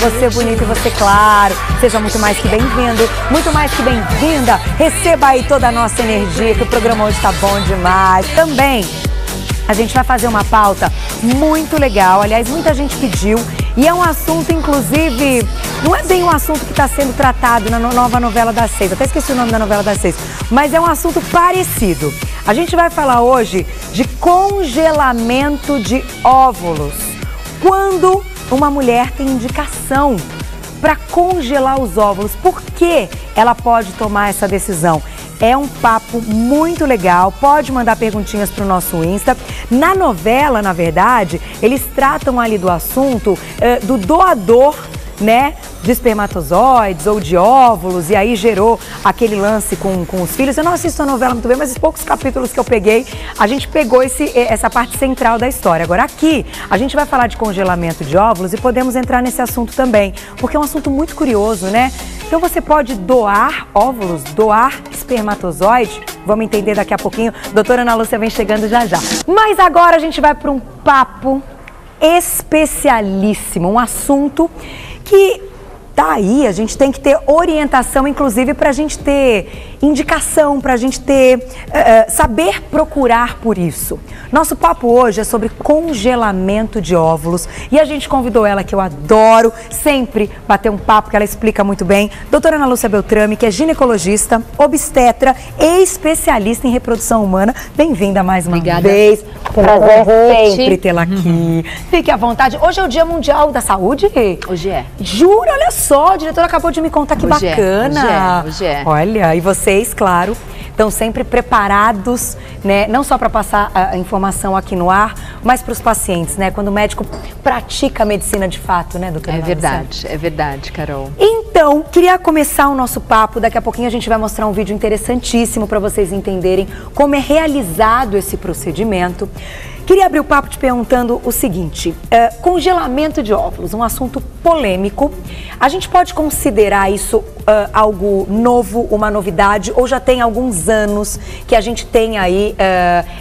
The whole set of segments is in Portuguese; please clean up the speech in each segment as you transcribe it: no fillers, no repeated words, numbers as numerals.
você bonito e você claro. Seja muito mais que bem-vindo, muito mais que bem-vinda. Receba aí toda a nossa energia, que o programa hoje tá bom demais. Também a gente vai fazer uma pauta muito legal, aliás, muita gente pediu, e é um assunto, inclusive, não é bem um assunto que está sendo tratado na nova novela das 6, até esqueci o nome da novela das 6, mas é um assunto parecido. A gente vai falar hoje de congelamento de óvulos. Quando uma mulher tem indicação para congelar os óvulos, por que ela pode tomar essa decisão? É um papo muito legal, pode mandar perguntinhas para o nosso Insta. Na novela, na verdade, eles tratam ali do assunto do doador, né, de espermatozoides ou de óvulos, e aí gerou aquele lance com os filhos. Eu não assisto a novela muito bem, mas os poucos capítulos que eu peguei, a gente pegou essa parte central da história. Agora aqui, a gente vai falar de congelamento de óvulos e podemos entrar nesse assunto também, porque é um assunto muito curioso, né? Então você pode doar óvulos, doar espermatozoide, vamos entender daqui a pouquinho. Doutora Ana Lúcia vem chegando já já. Mas agora a gente vai para um papo especialíssimo, um assunto que tá aí, a gente tem que ter orientação, inclusive para a gente ter indicação, para a gente ter, saber procurar por isso. Nosso papo hoje é sobre congelamento de óvulos e a gente convidou ela, que eu adoro sempre bater um papo, que ela explica muito bem, doutora Ana Lúcia Beltrame, que é ginecologista, obstetra e especialista em reprodução humana. Bem-vinda mais uma vez. Prazer sempre tê-la aqui. Fique à vontade. Hoje é o Dia Mundial da Saúde? Hoje é. Juro, olha só, a diretora acabou de me contar que hoje bacana. Hoje é. Olha, e vocês, claro, estão sempre preparados, né? Não só para passar a informação aqui no ar, mas para os pacientes, né? Quando o médico pratica a medicina de fato, né, doutora? É verdade, Carol. Então, queria começar o nosso papo. Daqui a pouquinho a gente vai mostrar um vídeo interessantíssimo para vocês entenderem como é realizado esse procedimento. Queria abrir o papo te perguntando o seguinte, congelamento de óvulos, um assunto polêmico. A gente pode considerar isso algo novo, uma novidade, ou já tem alguns anos que a gente tem aí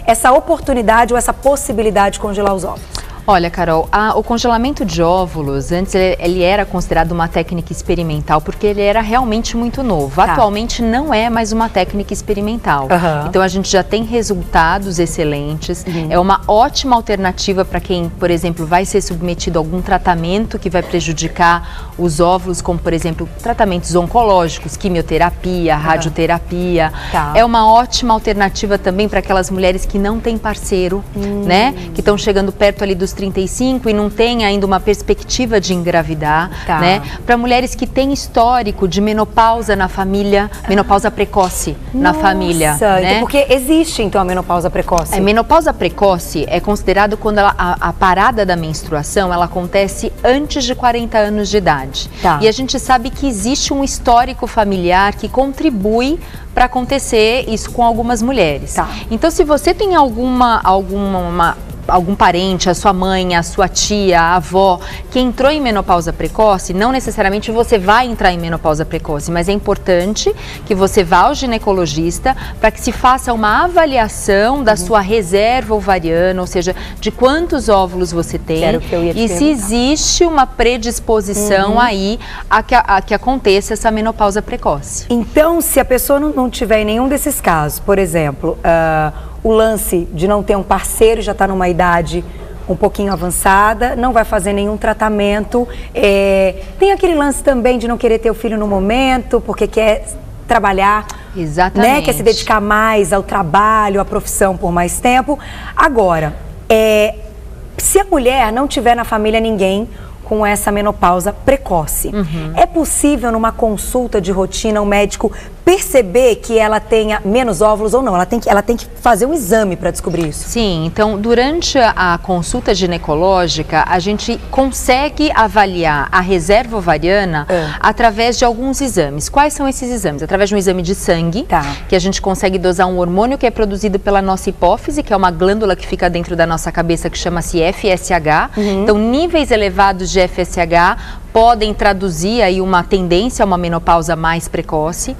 essa oportunidade ou essa possibilidade de congelar os óvulos? Olha, Carol, o congelamento de óvulos, antes ele era considerado uma técnica experimental porque ele era realmente muito novo. Tá. Atualmente não é mais uma técnica experimental. Então a gente já tem resultados excelentes. É uma ótima alternativa para quem, por exemplo, vai ser submetido a algum tratamento que vai prejudicar os óvulos, como, por exemplo, tratamentos oncológicos, quimioterapia, radioterapia. Tá. É uma ótima alternativa também para aquelas mulheres que não têm parceiro, né? Que estão chegando perto ali dos 35 e não tem ainda uma perspectiva de engravidar, né? Para mulheres que têm histórico de menopausa na família, menopausa precoce na família, né? Então, porque existe então a menopausa precoce? A menopausa precoce é considerado quando a parada da menstruação ela acontece antes de 40 anos de idade. E a gente sabe que existe um histórico familiar que contribui para acontecer isso com algumas mulheres. Então, se você tem algum parente, a sua mãe, a sua tia, a avó, que entrou em menopausa precoce, não necessariamente você vai entrar em menopausa precoce, mas é importante que você vá ao ginecologista para que se faça uma avaliação da sua reserva ovariana, ou seja, de quantos óvulos você tem e se existe uma predisposição aí a que aconteça essa menopausa precoce. Então, se a pessoa não tiver em nenhum desses casos, por exemplo, o lance de não ter um parceiro e já está numa idade um pouquinho avançada, não vai fazer nenhum tratamento. Tem aquele lance também de não querer ter o filho no momento, porque quer trabalhar, né? Quer se dedicar mais ao trabalho, à profissão por mais tempo. Agora, se a mulher não tiver na família ninguém com essa menopausa precoce, é possível numa consulta de rotina o médico perceber que ela tenha menos óvulos ou não? Ela tem que fazer um exame para descobrir isso? Sim, então durante a consulta ginecológica a gente consegue avaliar a reserva ovariana através de alguns exames. Quais são esses exames? Através de um exame de sangue, que a gente consegue dosar um hormônio que é produzido pela nossa hipófise, que é uma glândula que fica dentro da nossa cabeça que chama-se FSH. Então níveis elevados de FSH podem traduzir aí uma tendência a uma menopausa mais precoce.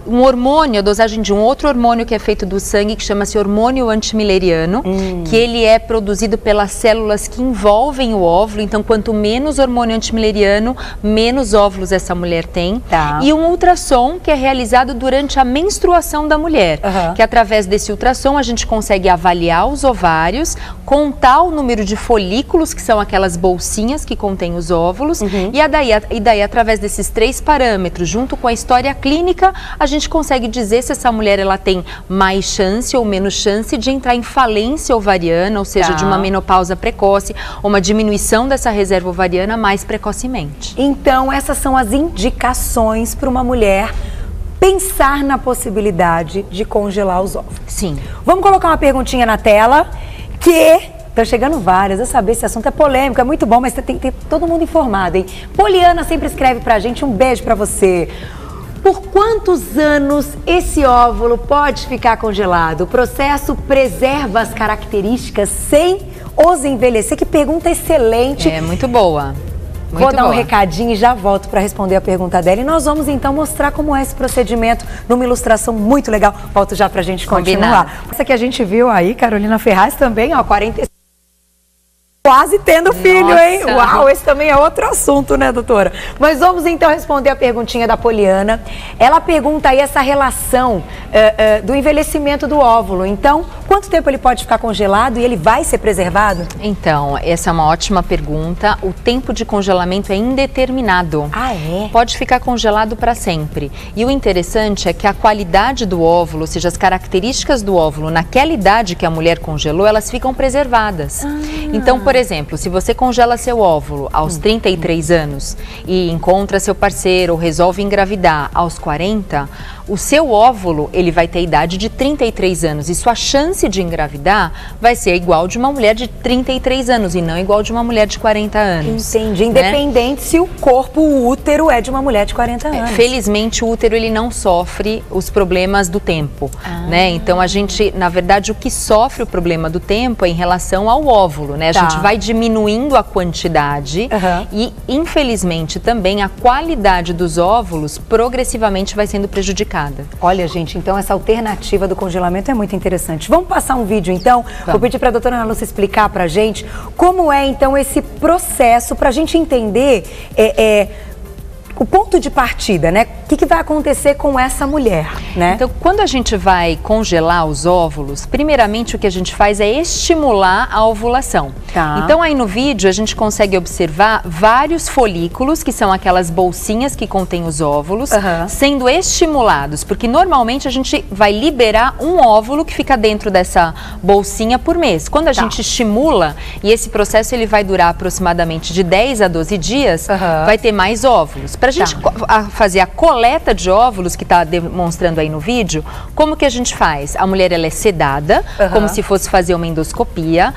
Um hormônio, a dosagem de um outro hormônio que é feito do sangue, que chama-se hormônio antimileriano, que ele é produzido pelas células que envolvem o óvulo. Então, quanto menos hormônio antimileriano, menos óvulos essa mulher tem. Tá. E um ultrassom que é realizado durante a menstruação da mulher, que através desse ultrassom a gente consegue avaliar os ovários, contar o número de folículos, que são aquelas bolsinhas que contêm os óvulos, e daí, através desses 3 parâmetros, junto com a história clínica, a gente consegue dizer se essa mulher ela tem mais chance ou menos chance de entrar em falência ovariana, ou seja, de uma menopausa precoce, ou uma diminuição dessa reserva ovariana mais precocemente. Então, essas são as indicações para uma mulher pensar na possibilidade de congelar os óvulos. Sim. Vamos colocar uma perguntinha na tela, que estão chegando várias. Eu sabia, esse assunto é polêmico, é muito bom, mas tem que ter todo mundo informado, hein? Poliana sempre escreve pra gente, um beijo pra você. Por quantos anos esse óvulo pode ficar congelado? O processo preserva as características sem os envelhecer? Que pergunta excelente. É muito boa. Vou dar um recadinho e já volto para responder a pergunta dela. E nós vamos então mostrar como é esse procedimento numa ilustração muito legal. Volto já pra gente continuar. Essa que a gente viu aí, Carolina Ferraz também, ó, 45. Quase tendo filho, Nossa. hein? Uau, esse também é outro assunto, né, doutora? Mas vamos então responder a perguntinha da Poliana. Ela pergunta aí essa relação do envelhecimento do óvulo. Então, quanto tempo ele pode ficar congelado e ele vai ser preservado? Então, essa é uma ótima pergunta. O tempo de congelamento é indeterminado. Ah, é? Pode ficar congelado para sempre. E o interessante é que a qualidade do óvulo, ou seja, as características do óvulo naquela idade que a mulher congelou, elas ficam preservadas. Então, por exemplo, se você congela seu óvulo aos 33 anos e encontra seu parceiro ou resolve engravidar aos 40, o seu óvulo, ele vai ter a idade de 33 anos e sua chance de engravidar vai ser igual de uma mulher de 33 anos e não igual de uma mulher de 40 anos. Entendi. Independente se o corpo, o útero é de uma mulher de 40 anos. Felizmente, o útero ele não sofre os problemas do tempo, né? Então, a gente, na verdade, o que sofre o problema do tempo é em relação ao óvulo, né? A gente vai diminuindo a quantidade e, infelizmente, também a qualidade dos óvulos progressivamente vai sendo prejudicada. Olha, gente, então essa alternativa do congelamento é muito interessante. Vamos passar um vídeo, então? Vou pedir para a doutora Ana Lúcia explicar para a gente como é, então, esse processo, para a gente entender o ponto de partida, né? O que vai acontecer com essa mulher, né? Então, quando a gente vai congelar os óvulos, primeiramente o que a gente faz é estimular a ovulação. Então, aí no vídeo a gente consegue observar vários folículos, que são aquelas bolsinhas que contêm os óvulos, sendo estimulados, porque normalmente a gente vai liberar um óvulo que fica dentro dessa bolsinha por mês. Quando a gente estimula, e esse processo ele vai durar aproximadamente de 10 a 12 dias, vai ter mais óvulos. Para a gente fazer a coleta de óvulos, que está demonstrando aí no vídeo, como que a gente faz? A mulher ela é sedada, como se fosse fazer uma endoscopia.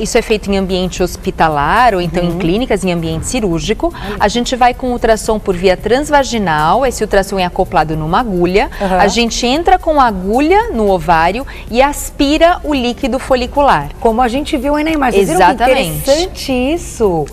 Isso é feito em ambiente hospitalar ou então em clínicas, em ambiente cirúrgico. A gente vai com ultrassom por via transvaginal, esse ultrassom é acoplado numa agulha. A gente entra com a agulha no ovário e aspira o líquido folicular. Como a gente viu aí na imagem. Exatamente. Que interessante isso.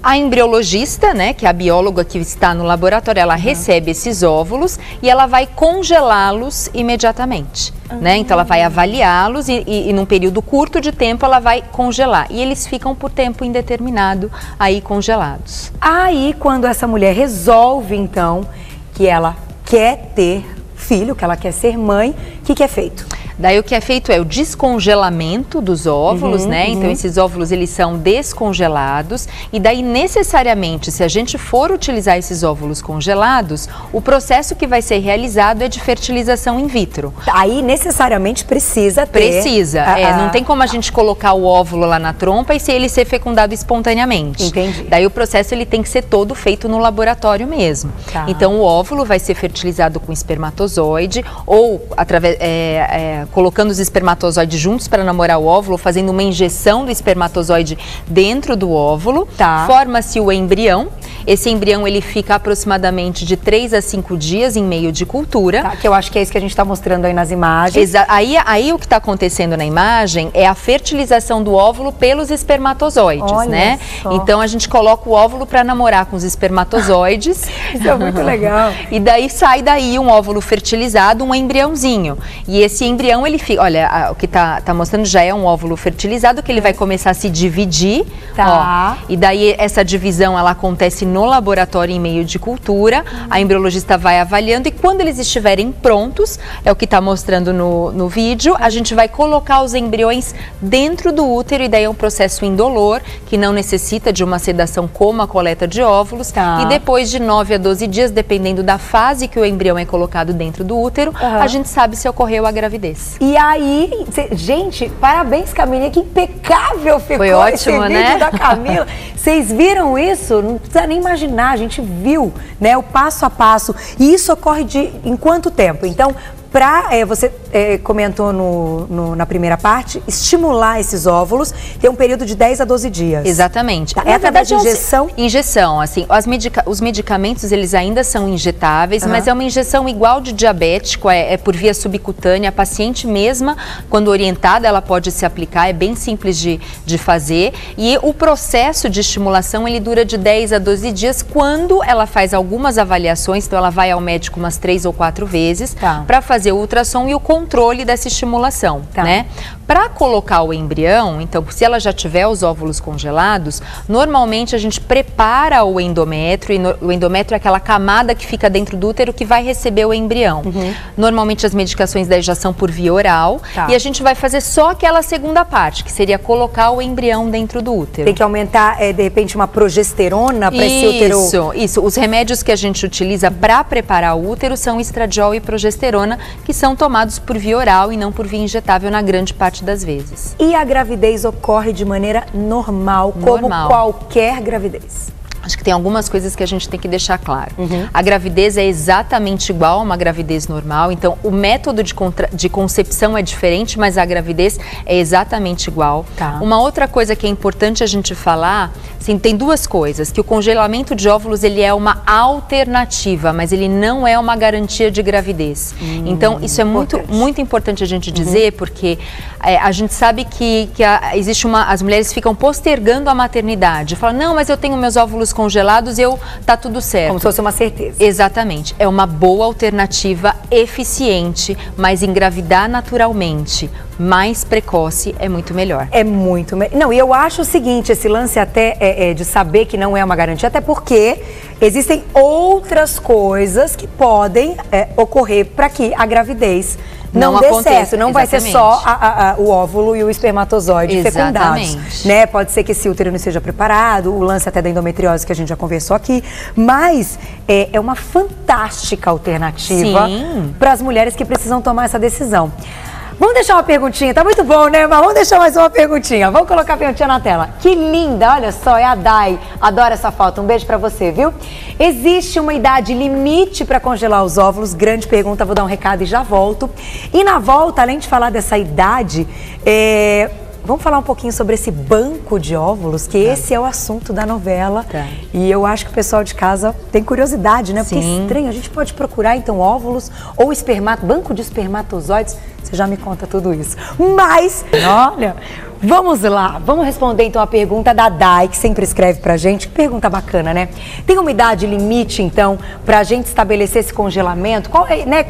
A embriologista, né, que é a bióloga que está no laboratório, ela recebe esses óvulos e ela vai congelá-los imediatamente, né? Então ela vai avaliá-los e num período curto de tempo ela vai congelar. E eles ficam por tempo indeterminado aí congelados. Aí, quando essa mulher resolve, então, que ela quer ter filho, que ela quer ser mãe, o que é feito? Daí o que é feito é o descongelamento dos óvulos, né? Então esses óvulos eles são descongelados e daí necessariamente se a gente for utilizar esses óvulos congelados, o processo que vai ser realizado é de fertilização in vitro. Aí necessariamente precisa ter... Precisa, não tem como a gente colocar o óvulo lá na trompa e se ele ser fecundado espontaneamente. Entendi. Daí o processo ele tem que ser todo feito no laboratório mesmo. Então o óvulo vai ser fertilizado com espermatozoide ou através... colocando os espermatozoides juntos para namorar o óvulo, fazendo uma injeção do espermatozoide dentro do óvulo, forma-se o embrião Esse embrião ele fica aproximadamente de 3 a 5 dias em meio de cultura. Tá, que eu acho que é isso que a gente está mostrando aí nas imagens. Aí o que está acontecendo na imagem é a fertilização do óvulo pelos espermatozoides, Olha né? só. Então a gente coloca o óvulo para namorar com os espermatozoides. Isso é muito legal. E daí sai daí um óvulo fertilizado, um embriãozinho. E esse embrião, ele fica, olha, o que tá mostrando já é um óvulo fertilizado, que ele vai começar a se dividir. Tá. Ó, e daí essa divisão, ela acontece no laboratório em meio de cultura. A embriologista vai avaliando e quando eles estiverem prontos, é o que está mostrando no vídeo, a gente vai colocar os embriões dentro do útero e daí é um processo indolor, que não necessita de uma sedação como a coleta de óvulos. Tá. E depois de 9 a 12 dias, dependendo da fase que o embrião é colocado dentro do útero, a gente sabe se ocorreu a gravidez. E aí, gente, parabéns, Camilinha, que impecável ficou. Foi ótimo, esse vídeo da Camila. Vocês viram isso? Não precisa nem imaginar, a gente viu, né, o passo a passo. E isso ocorre em quanto tempo? Então, você comentou na primeira parte, estimular esses óvulos, tem um período de 10 a 12 dias. Exatamente. Tá. É através de injeção? Injeção, assim, os medicamentos, eles ainda são injetáveis, mas é uma injeção igual de diabético, é por via subcutânea, a paciente mesma, quando orientada, ela pode se aplicar, é bem simples de fazer, e o processo de estimulação, ele dura de 10 a 12 dias, quando ela faz algumas avaliações, então ela vai ao médico umas 3 ou 4 vezes, para fazer o ultrassom e o controle dessa estimulação, né? Para colocar o embrião, então, se ela já tiver os óvulos congelados, normalmente a gente prepara o endométrio, e o endométrio é aquela camada que fica dentro do útero que vai receber o embrião. Normalmente as medicações daí já são por via oral, e a gente vai fazer só aquela segunda parte, que seria colocar o embrião dentro do útero. Tem que aumentar, de repente, uma progesterona para esse útero? Isso. Os remédios que a gente utiliza para preparar o útero são estradiol e progesterona, que são tomados por via oral e não por via injetável na grande parte das vezes. E a gravidez ocorre de maneira normal, como qualquer gravidez? Acho que tem algumas coisas que a gente tem que deixar claro. A gravidez é exatamente igual a uma gravidez normal, então o método de concepção é diferente, mas a gravidez é exatamente igual. Uma outra coisa que é importante a gente falar, assim, tem duas coisas, que o congelamento de óvulos, ele é uma alternativa, mas ele não é uma garantia de gravidez. Então isso é muito importante a gente dizer, porque a gente sabe que existe as mulheres ficam postergando a maternidade, falam, não, mas eu tenho meus óvulos congelados, tá tudo certo. Como se fosse uma certeza. Exatamente. É uma boa alternativa, eficiente, mas engravidar naturalmente, mais precoce, é muito melhor. É muito melhor. Não, e eu acho o seguinte, esse lance até de saber que não é uma garantia, até porque existem outras coisas que podem ocorrer para que a gravidez não dê certo, não vai ser só o óvulo e o espermatozoide fecundados, né? Pode ser que esse útero não esteja preparado, o lance até da endometriose que a gente já conversou aqui, mas é uma fantástica alternativa para as mulheres que precisam tomar essa decisão. Vamos deixar uma perguntinha, tá muito bom, né? Mas vamos deixar mais uma perguntinha. Vamos colocar a perguntinha na tela. Que linda, olha só, é a Dai. Adoro essa foto. Um beijo pra você, viu? Existe uma idade limite para congelar os óvulos? Grande pergunta, vou dar um recado e já volto. E na volta, além de falar dessa idade, vamos falar um pouquinho sobre esse banco de óvulos, que esse é o assunto da novela. E eu acho que o pessoal de casa tem curiosidade, né? Porque é estranho, a gente pode procurar então óvulos ou banco de espermatozoides. Você já me conta tudo isso. Mas, olha, vamos lá. Vamos responder então a pergunta da Dai, que sempre escreve pra gente. Que pergunta bacana, né? Tem uma idade limite, então, pra gente estabelecer esse congelamento?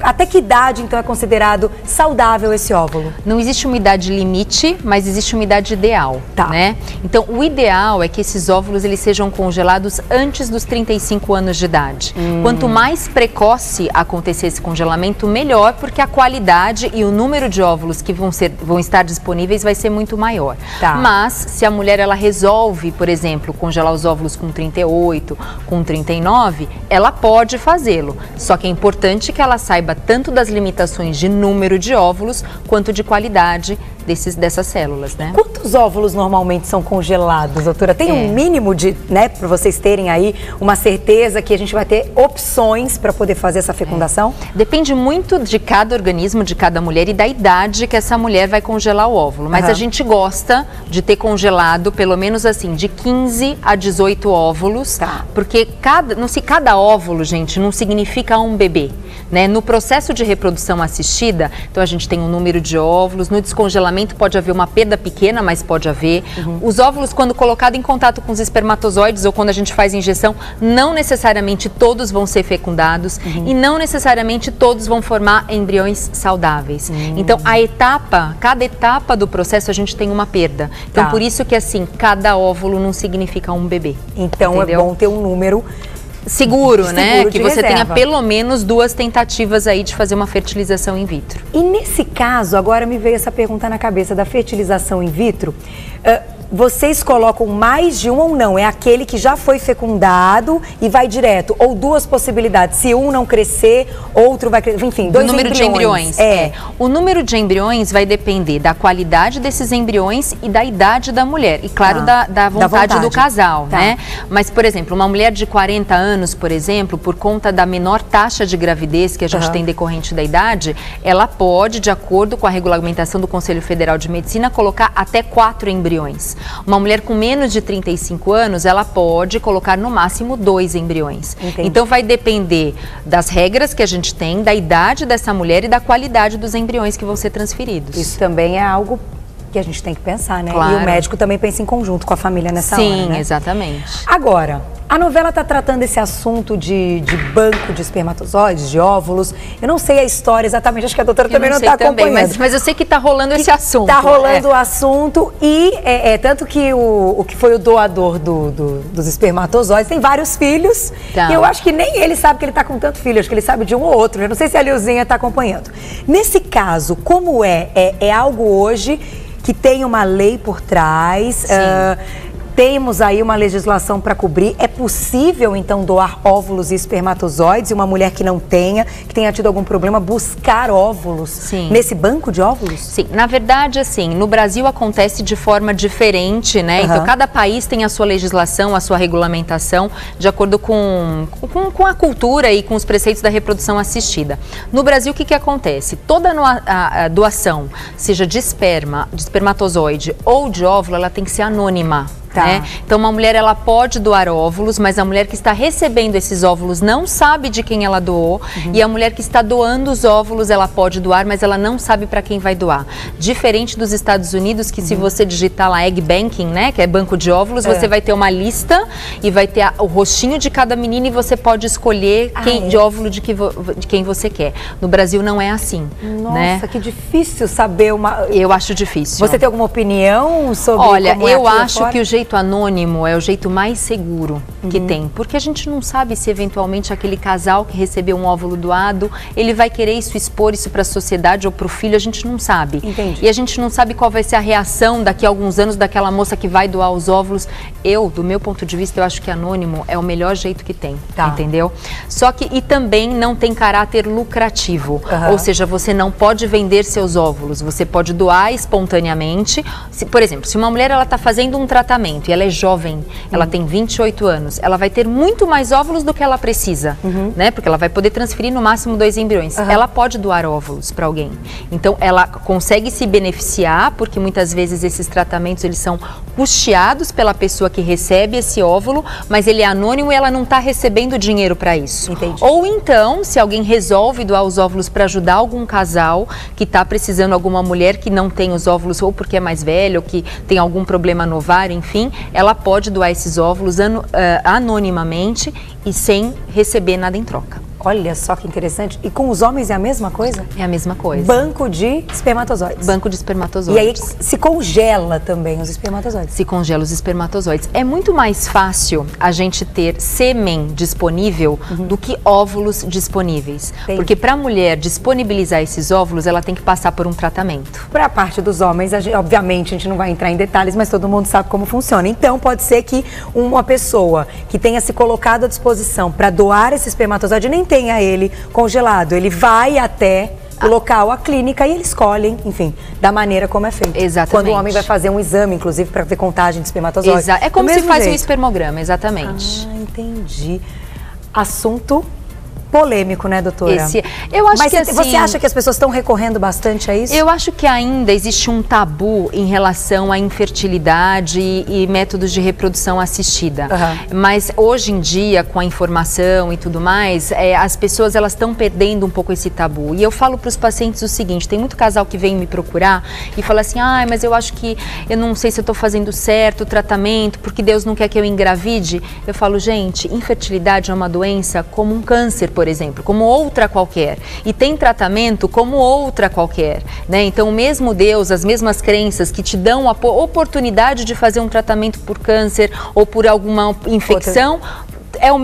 Até que idade, então, é considerado saudável esse óvulo? Não existe uma idade limite, mas existe uma idade ideal, né? Então, o ideal é que esses óvulos, eles sejam congelados antes dos 35 anos de idade. Quanto mais precoce acontecer esse congelamento, melhor, porque a qualidade e o número de óvulos que vão estar disponíveis vai ser muito maior. Mas, se a mulher ela resolve, por exemplo, congelar os óvulos com 38, com 39, ela pode fazê-lo. Só que é importante que ela saiba tanto das limitações de número de óvulos, quanto de qualidade dessas células, né? Quantos óvulos normalmente são congelados, doutora? Tem um mínimo de, né, para vocês terem aí uma certeza que a gente vai ter opções para poder fazer essa fecundação? Depende muito de cada organismo, de cada mulher e da idade que essa mulher vai congelar o óvulo. Mas a gente gosta de ter congelado pelo menos assim, de 15 a 18 óvulos, porque cada óvulo, gente, não significa um bebê, né? No processo de reprodução assistida, então a gente tem um número de óvulos, no descongelamento pode haver uma perda pequena, mas pode haver. Os óvulos, quando colocados em contato com os espermatozoides ou quando a gente faz injeção, não necessariamente todos vão ser fecundados e não necessariamente todos vão formar embriões saudáveis. Então, cada etapa do processo a gente tem uma perda. Então, por isso que assim, cada óvulo não significa um bebê. Então, entendeu? É bom ter um número seguro, né? Que você reserva. tenha pelo menos 2 tentativas aí de fazer uma fertilização in vitro. E nesse caso, agora me veio essa pergunta na cabeça da fertilização in vitro. Vocês colocam mais de um ou não? É aquele que já foi fecundado e vai direto? Ou 2 possibilidades? Se um não crescer, outro vai crescer. Enfim, 2 número de embriões. O número de embriões vai depender da qualidade desses embriões e da idade da mulher. E, claro, da vontade do casal, né? Mas, por exemplo, uma mulher de 40 anos, por exemplo, por conta da menor taxa de gravidez que a gente tem decorrente da idade, ela pode, de acordo com a regulamentação do Conselho Federal de Medicina, colocar até 4 embriões. Uma mulher com menos de 35 anos, ela pode colocar no máximo 2 embriões. Entendi. Então vai depender das regras que a gente tem, da idade dessa mulher e da qualidade dos embriões que vão ser transferidos. Isso também é algo que a gente tem que pensar, né? Claro. E o médico também pensa em conjunto com a família nessa hora, né? Sim, exatamente. Agora, a novela está tratando esse assunto de banco de espermatozoides, de óvulos. Eu não sei a história exatamente, acho que a doutora também não está acompanhando. Mas eu sei que está rolando esse assunto. Está rolando o assunto e tanto que o que foi o doador dos espermatozoides tem vários filhos. Então. E eu acho que nem ele sabe que ele está com tanto filho, acho que ele sabe de um ou outro. Eu não sei se a Lilzinha está acompanhando. Nesse caso, como é algo hoje que tem uma lei por trás, temos aí uma legislação para cobrir. É possível, então, doar óvulos e espermatozoides e uma mulher que não tenha, que tenha tido algum problema, buscar óvulos nesse banco de óvulos? Sim, na verdade, assim, no Brasil acontece de forma diferente, né? Então, cada país tem a sua legislação, a sua regulamentação, de acordo com a cultura e com os preceitos da reprodução assistida. No Brasil, o que acontece? Toda a doação, seja de esperma, de espermatozoide ou de óvulo, ela tem que ser anônima. Né? Então, uma mulher, ela pode doar óvulos, mas a mulher que está recebendo esses óvulos não sabe de quem ela doou. E a mulher que está doando os óvulos, ela pode doar, mas ela não sabe para quem vai doar. Diferente dos Estados Unidos, que se você digitar lá Egg Banking, né, que é banco de óvulos, você vai ter uma lista e vai ter o rostinho de cada menina e você pode escolher de óvulo de quem você quer. No Brasil não é assim. Nossa, né? Que difícil saber uma... Eu acho difícil. Você tem alguma opinião sobre Olha, como eu acho que o jeito anônimo é o jeito mais seguro que tem, porque a gente não sabe se eventualmente aquele casal que recebeu um óvulo doado, ele vai querer expor isso para a sociedade ou para o filho, a gente não sabe. Entendi. E a gente não sabe qual vai ser a reação daqui a alguns anos daquela moça que vai doar os óvulos. Do meu ponto de vista, eu acho que anônimo é o melhor jeito que tem, entendeu? Só que, e também não tem caráter lucrativo, ou seja, você não pode vender seus óvulos, você pode doar espontaneamente. Por exemplo, se uma mulher está fazendo um tratamento e ela é jovem, ela tem 28 anos, ela vai ter muito mais óvulos do que ela precisa, né? Porque ela vai poder transferir no máximo 2 embriões. Ela pode doar óvulos para alguém. Então, ela consegue se beneficiar, porque muitas vezes esses tratamentos, eles são custeados pela pessoa que recebe esse óvulo, mas ele é anônimo e ela não está recebendo dinheiro para isso. Entendi. Ou então, se alguém resolve doar os óvulos para ajudar algum casal que está precisando, alguma mulher que não tem os óvulos, ou porque é mais velha, ou que tem algum problema no ovário, enfim, ela pode doar esses óvulos anonimamente e sem receber nada em troca. Olha só que interessante. E com os homens é a mesma coisa? É a mesma coisa. Banco de espermatozoides. Banco de espermatozoides. E aí se congela também os espermatozoides. Se congela os espermatozoides. É muito mais fácil a gente ter sêmen disponível do que óvulos disponíveis. Entendi. Porque para a mulher disponibilizar esses óvulos, ela tem que passar por um tratamento. Para a parte dos homens, obviamente a gente não vai entrar em detalhes, mas todo mundo sabe como funciona. Então pode ser que uma pessoa que tenha se colocado à disposição para doar esse espermatozoide nem tenha ele congelado, ele vai até o local, a clínica, e eles escolhem, enfim, da maneira como é feito. Exatamente. Quando o homem vai fazer um exame, inclusive, para ver contagem de espermatozoides. É como se faz um jeito. espermograma, exatamente. Ah, entendi. Assunto polêmico, né, doutora? Eu acho Mas que assim, você acha que as pessoas estão recorrendo bastante a isso? Eu acho que ainda existe um tabu em relação à infertilidade e métodos de reprodução assistida. Mas hoje em dia, com a informação e tudo mais, as pessoas elas estão perdendo um pouco esse tabu. E eu falo para os pacientes o seguinte: tem muito casal que vem me procurar e fala assim, mas eu acho que eu não sei se eu estou fazendo certo o tratamento, porque Deus não quer que eu engravide. Eu falo, gente, infertilidade é uma doença como um câncer, por exemplo, como outra qualquer, e tem tratamento como outra qualquer, né? Então, o mesmo Deus, as mesmas crenças que te dão a oportunidade de fazer um tratamento por câncer ou por alguma infecção, é a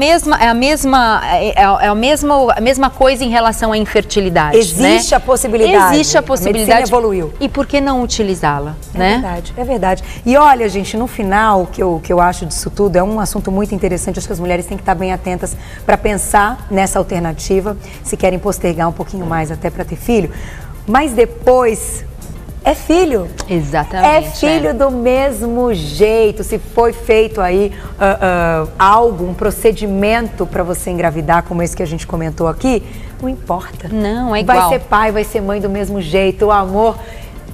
mesma coisa em relação à infertilidade. Existe, né? A possibilidade. Existe a possibilidade. A medicina evoluiu. E por que não utilizá-la, né? Verdade, é verdade. E olha, gente, no final, o que eu acho disso tudo é um assunto muito interessante. Acho que as mulheres têm que estar bem atentas para pensar nessa alternativa, se querem postergar um pouquinho mais até para ter filho. Mas depois... é filho. Exatamente. É filho do mesmo jeito. Se foi feito aí um procedimento para você engravidar, como esse que a gente comentou aqui, não importa. Não, é igual. Vai ser pai, vai ser mãe do mesmo jeito. O amor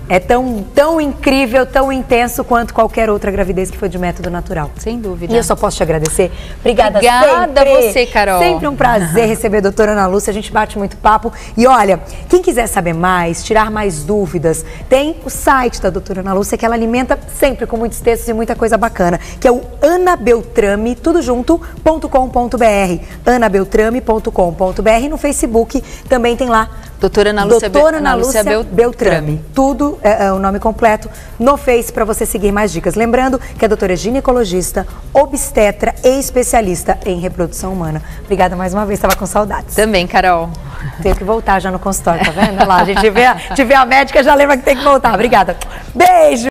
é tão incrível, tão intenso quanto qualquer outra gravidez que foi de método natural. Sem dúvida. E eu só posso te agradecer. Obrigada sempre. A você, Carol. Sempre um prazer receber a doutora Ana Lúcia, a gente bate muito papo. E olha, quem quiser saber mais, tirar mais dúvidas, tem o site da doutora Ana Lúcia, que ela alimenta sempre com muitos textos e muita coisa bacana, que é o anabeltrame, tudo junto.com.br, anabeltrame.com.br. No Facebook também tem lá doutora Ana Lúcia Beltrame. Tudo é o nome completo no Face para você seguir mais dicas. Lembrando que a doutora é ginecologista, obstetra e especialista em reprodução humana. Obrigada mais uma vez, estava com saudades. Também, Carol. Tenho que voltar já no consultório, tá vendo? Olha lá, a gente vê a médica, já lembra que tem que voltar. Obrigada. Beijo!